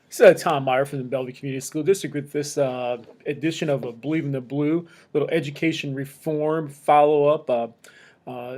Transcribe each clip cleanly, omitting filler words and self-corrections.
This is Tom Meyer from the Bellevue Community School District with this edition of Believe in the Blue, little education reform follow-up.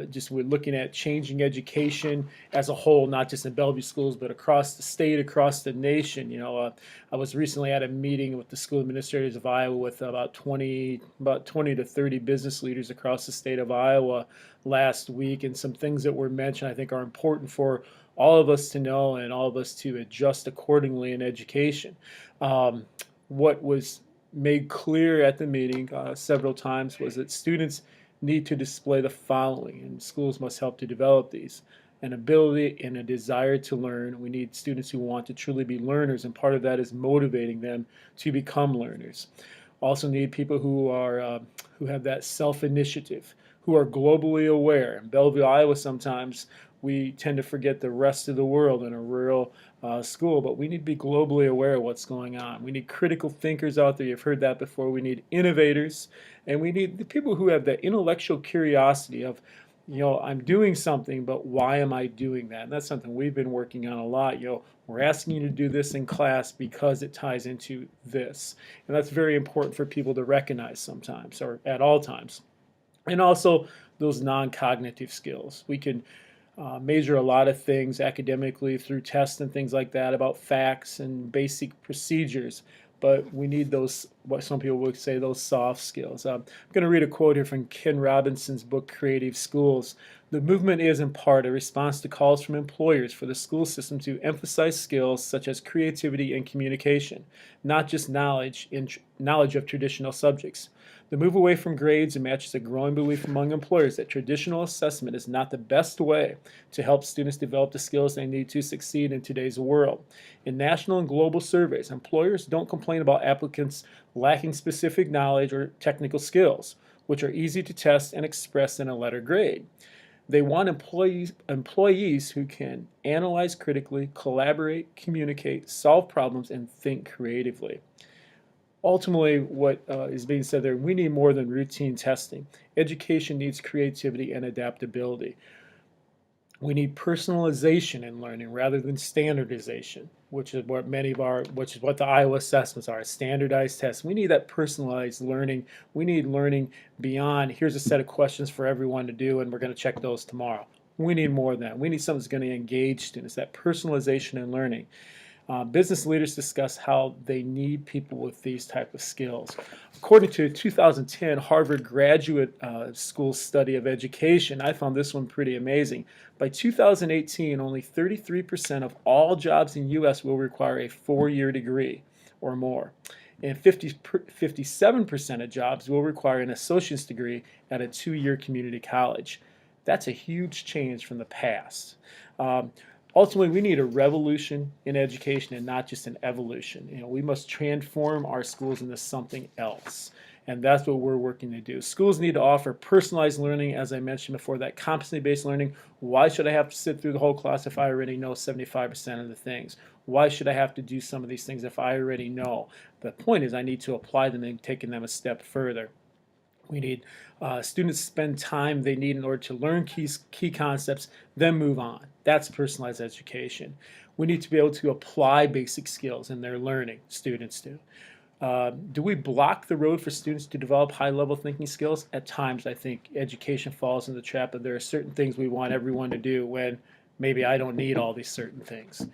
Just we're looking at changing education as a whole, not just in Bellevue schools, but across the state, across the nation. I was recently at a meeting with the school administrators of Iowa with about 20 to 30 business leaders across the state of Iowa last week, and some things that were mentioned I think are important for all of us to know and all of us to adjust accordingly in education. Um, what was made clear at the meeting several times was that students need to display the following, and schools must help to develop these: an ability and a desire to learn. We need students who want to truly be learners, and part of that is motivating them to become learners. Also need people who have that self-initiative, who are globally aware. In Bellevue, Iowa, sometimes we tend to forget the rest of the world in a rural school, but we need to be globally aware of what's going on. We need critical thinkers out there. You've heard that before. We need innovators, and we need the people who have that intellectual curiosity of, I'm doing something, but why am I doing that? And that's something we've been working on a lot. We're asking you to do this in class because it ties into this. And that's very important for people to recognize sometimes, or at all times. And also those non-cognitive skills. We can measure a lot of things academically through tests and things like that about facts and basic procedures, but we need those, what some people would say, those soft skills. I'm going to read a quote here from Ken Robinson's book, Creative Schools. The movement is in part a response to calls from employers for the school system to emphasize skills such as creativity and communication, not just knowledge of traditional subjects. The move away from grades matches a growing belief among employers that traditional assessment is not the best way to help students develop the skills they need to succeed in today's world. In national and global surveys, employers don't complain about applicants lacking specific knowledge or technical skills, which are easy to test and express in a letter grade. They want employees who can analyze critically, collaborate, communicate, solve problems, and think creatively. Ultimately, what is being said there, we need more than routine testing. Education needs creativity and adaptability. We need personalization in learning rather than standardization, which is what the Iowa assessments are, standardized tests. We need that personalized learning. We need learning beyond, here's a set of questions for everyone to do, and we're going to check those tomorrow. We need more than that. We need something that's going to engage students, that personalization in learning. Business leaders discuss how they need people with these type of skills. According to a 2010 Harvard Graduate School study of education, I found this one pretty amazing. By 2018, only 33% of all jobs in the U.S. will require a 4-year degree or more, and 57% of jobs will require an associate's degree at a 2-year community college. That's a huge change from the past. Um, Ultimately, we need a revolution in education and not just an evolution. We must transform our schools into something else. And that's what we're working to do. Schools need to offer personalized learning, as I mentioned before, that competency-based learning. Why should I have to sit through the whole class if I already know 75% of the things? Why should I have to do some of these things if I already know? The point is I need to apply them and taking them a step further. We need students to spend time they need in order to learn key concepts, then move on. That's personalized education. We need to be able to apply basic skills in their learning, students do. Do we block the road for students to develop high-level thinking skills? At times, I think education falls in the trap of there are certain things we want everyone to do when maybe I don't need all these certain things.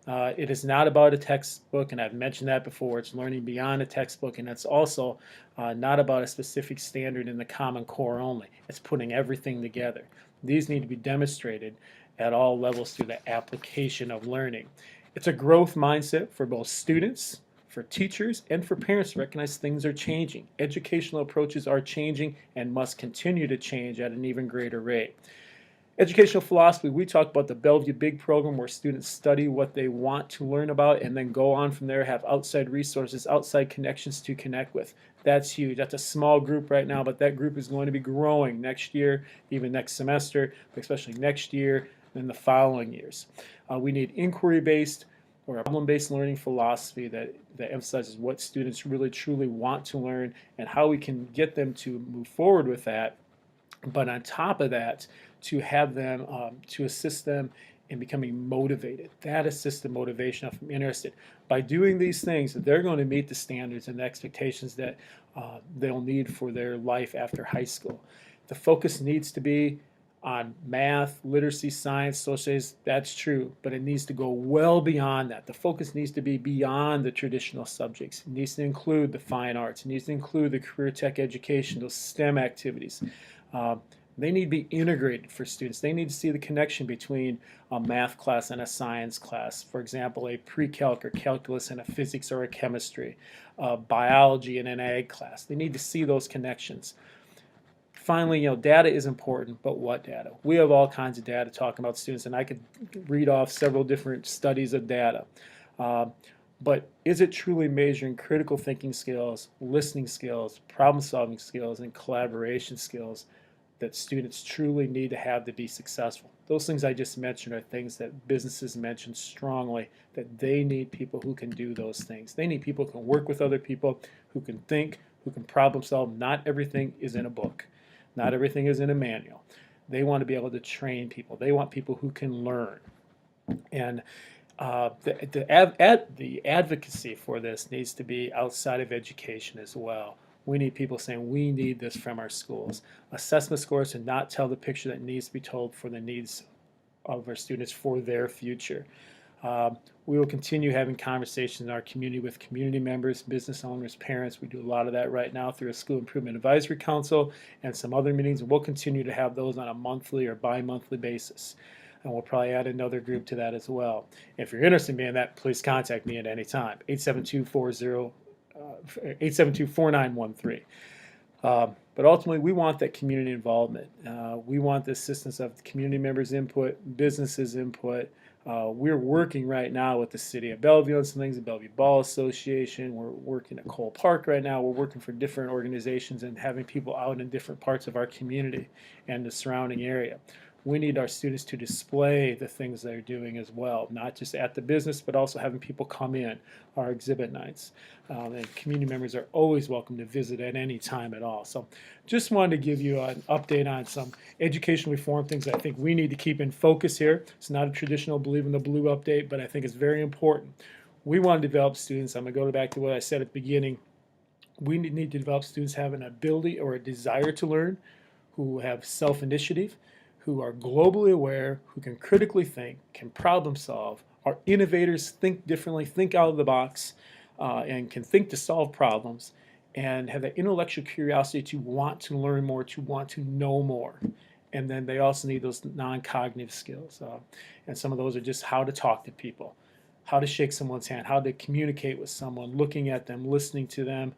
It is not about a textbook, and I've mentioned that before. It's learning beyond a textbook, and it's also not about a specific standard in the Common Core only. It's putting everything together. These need to be demonstrated at all levels through the application of learning. It's a growth mindset for both students, for teachers, and for parents to recognize things are changing. Educational approaches are changing and must continue to change at an even greater rate. Educational philosophy, we talk about the Bellevue Big program where students study what they want to learn about and then go on from there, have outside resources, outside connections to connect with. That's huge. That's a small group right now, but that group is going to be growing next year, even next semester, but especially next year and the following years. We need inquiry-based or a problem-based learning philosophy that emphasizes what students really truly want to learn and how we can get them to move forward with that. But on top of that, to have them, to assist them and becoming motivated. That assists the motivation of them interested. By doing these things, they're going to meet the standards and the expectations that they'll need for their life after high school. The focus needs to be on math, literacy, science, social studies. That's true, but it needs to go well beyond that. The focus needs to be beyond the traditional subjects. It needs to include the fine arts. It needs to include the career tech education, those STEM activities. They need to be integrated for students. They need to see the connection between a math class and a science class. For example, a pre-calc or calculus and a physics or a chemistry, biology and an ag class. They need to see those connections. Finally, data is important, but what data? We have all kinds of data talking about students, and I could read off several different studies of data. But is it truly measuring critical thinking skills, listening skills, problem-solving skills, and collaboration skills that students truly need to be successful? Those things I just mentioned are things that businesses mention strongly, that they need people who can do those things. They need people who can work with other people, who can think, who can problem solve. Not everything is in a book. Not everything is in a manual. They want to be able to train people. They want people who can learn. And the advocacy for this needs to be outside of education as well. We need people saying we need this from our schools. Assessment scores do not tell the picture that needs to be told for the needs of our students for their future. We will continue having conversations in our community with community members, business owners, parents. We do a lot of that right now through a School Improvement Advisory Council and some other meetings, and we'll continue to have those on a monthly or bi-monthly basis. And we'll probably add another group to that as well. If you're interested in being that, please contact me at any time, 872-4913. But ultimately, we want that community involvement. We want the assistance of community members' input, businesses' input. We're working right now with the city of Bellevue on some things, the Bellevue Ball Association. We're working at Cole Park right now. We're working for different organizations and having people out in different parts of our community and the surrounding area. We need our students to display the things they're doing as well, not just at the business, but also having people come in, our exhibit nights. And community members are always welcome to visit at any time at all. So just wanted to give you an update on some education reform things I think we need to keep in focus here. It's not a traditional Believe in the Blue update, but I think it's very important. We want to develop students. I'm going to go back to what I said at the beginning. We need to develop students who have an ability or a desire to learn, who have self-initiative, who are globally aware, who can critically think, can problem solve, are innovators, think differently, think out of the box, and can think to solve problems, and have that intellectual curiosity to want to learn more, to want to know more. And then they also need those non-cognitive skills. And some of those are just how to talk to people, how to shake someone's hand, how to communicate with someone, looking at them, listening to them,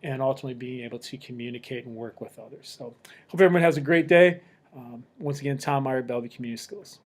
and ultimately being able to communicate and work with others. So hope everyone has a great day. Once again, Tom Meyer, Bellevue Community Schools.